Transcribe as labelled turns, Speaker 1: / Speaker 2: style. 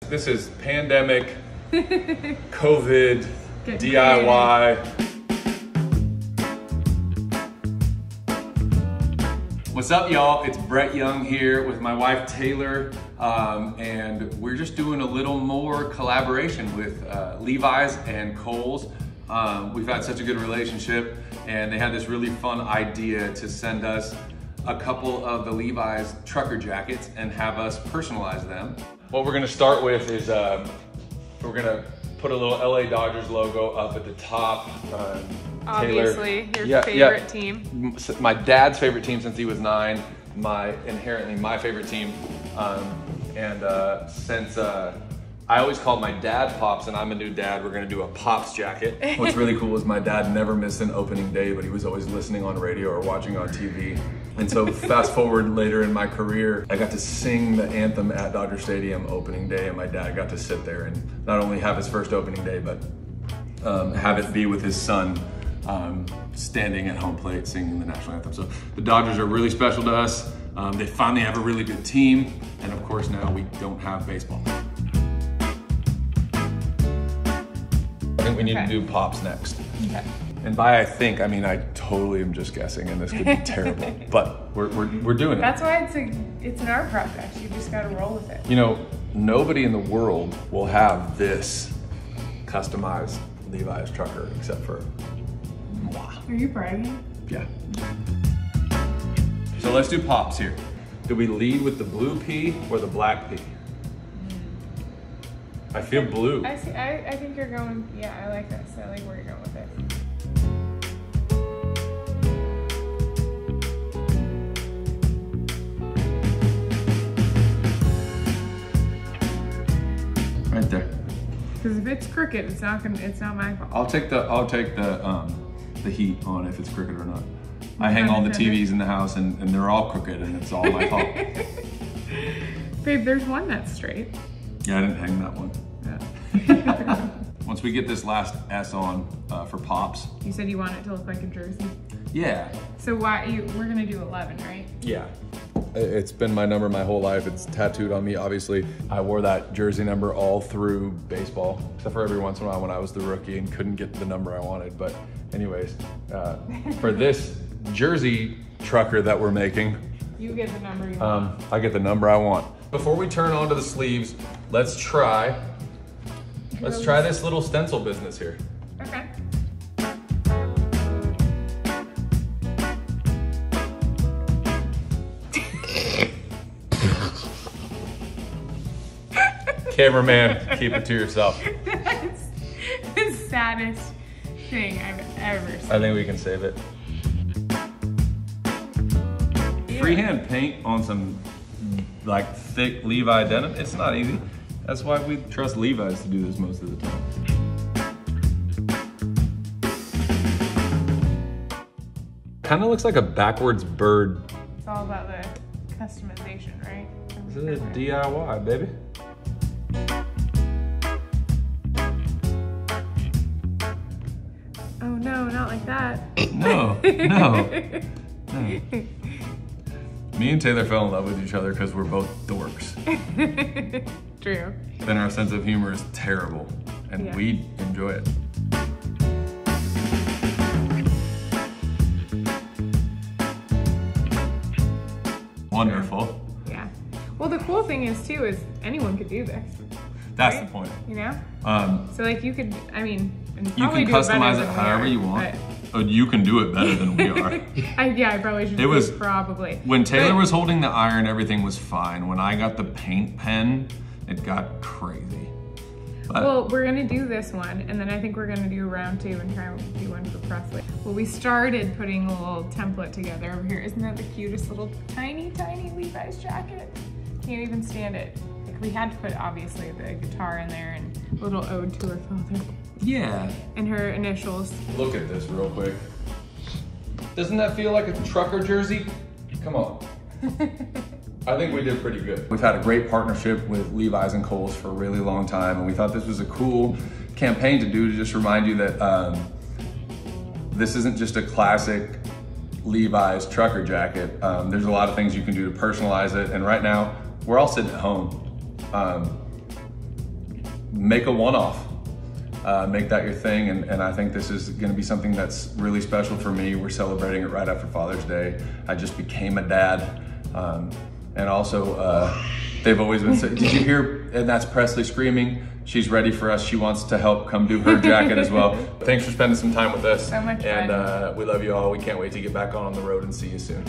Speaker 1: This is pandemic, COVID, DIY. What's up, y'all? It's Brett Young here with my wife, Taylor, and we're just doing a little more collaboration with Levi's and KOHL'S. We've had such a good relationship, and they had this really fun idea to send us a couple of the Levi's trucker jackets and have us personalize them. What we're gonna start with is we're gonna put a little LA Dodgers logo up at the top.
Speaker 2: Obviously, Taylor, your favorite team.
Speaker 1: My dad's favorite team since he was 9. Inherently my favorite team. Since I always called my dad Pops and I'm a new dad, we're gonna do a Pops jacket. What's really cool is my dad never missed an opening day, but he was always listening on radio or watching on TV. And so fast forward later in my career, I got to sing the anthem at Dodger Stadium opening day, and my dad got to sit there and not only have his first opening day, but have it be with his son standing at home plate singing the national anthem. So the Dodgers are really special to us. They finally have a really good team. And of course now we don't have baseball. I think we need to do Pops next.
Speaker 2: Okay.
Speaker 1: And by I think, I mean I totally am just guessing, and this could be terrible, but we're doing it.
Speaker 2: That's why it's an art project. You just gotta roll with it.
Speaker 1: You know, nobody in the world will have this customized Levi's trucker except for moi.
Speaker 2: Are you bragging?
Speaker 1: Yeah. So let's do Pops here. Do we lead with the blue pea or the black pea? I feel blue.
Speaker 2: I think you're going, yeah, I like this. I like where you're going with it.
Speaker 1: Right there.
Speaker 2: Because if it's crooked, it's not my fault.
Speaker 1: I'll take the heat on if it's crooked or not. I hang all the TVs in the house and they're all crooked and it's all my fault.
Speaker 2: Babe, there's one that's straight.
Speaker 1: Yeah, I didn't hang that one.
Speaker 2: Yeah.
Speaker 1: Once we get this last S on for Pops.
Speaker 2: You said you want it to look like a jersey?
Speaker 1: Yeah.
Speaker 2: So we're gonna do 11, right?
Speaker 1: Yeah. It's been my number my whole life. It's tattooed on me, obviously. I wore that jersey number all through baseball, except for every once in a while when I was the rookie and couldn't get the number I wanted. But anyways, for this jersey trucker that we're making,
Speaker 2: you get the number you want.
Speaker 1: I get the number I want. Before we turn on to the sleeves, let's try this little stencil business here.
Speaker 2: Okay.
Speaker 1: Cameraman, keep it to yourself.
Speaker 2: That's the saddest thing I've ever seen.
Speaker 1: I think we can save it. Yeah. Freehand paint on some like thick Levi denim, it's not easy. That's why we trust Levi's to do this most of the time. Kind of looks like a backwards bird.
Speaker 2: It's all about the customization, right?
Speaker 1: This is DIY, baby.
Speaker 2: Oh no, not like that.
Speaker 1: No. Me and Taylor fell in love with each other because we're both dorks.
Speaker 2: True.
Speaker 1: Then our sense of humor is terrible, and we enjoy it. Wonderful.
Speaker 2: Yeah. Well, the cool thing is too is anyone could do this.
Speaker 1: That's
Speaker 2: right?
Speaker 1: the point.
Speaker 2: You know?
Speaker 1: So
Speaker 2: like you could, I mean, and
Speaker 1: you can customize it however you want. But you can do it better than we are.
Speaker 2: I probably should.
Speaker 1: It was
Speaker 2: probably
Speaker 1: when Taylor was holding the iron, everything was fine. When I got the paint pen, it got crazy. But
Speaker 2: well, we're gonna do this one, and then I think we're gonna do round 2 and try to do one for Presley. Well, we started putting a little template together over here. Isn't that the cutest little tiny Levi's jacket? Can't even stand it. Like we had to put obviously the guitar in there and a little ode to her father.
Speaker 1: yeah.
Speaker 2: And her initials.
Speaker 1: Look at this real quick. Doesn't that feel like a trucker jersey? Come on. I think we did pretty good. We've had a great partnership with Levi's and KOHL'S for a really long time, and we thought this was a cool campaign to do to just remind you that this isn't just a classic Levi's trucker jacket. There's a lot of things you can do to personalize it, and right now, we're all sitting at home. make a one-off. Make that your thing, and I think this is gonna be something that's really special for me. We're celebrating it right after Father's Day. I just became a dad. And also, they've always been saying, did you hear, and that's Presley screaming, she's ready for us. She wants to help come do her jacket as well. Thanks for spending some time with us.
Speaker 2: So much fun.
Speaker 1: And we love you all. We can't wait to get back on the road and see you soon.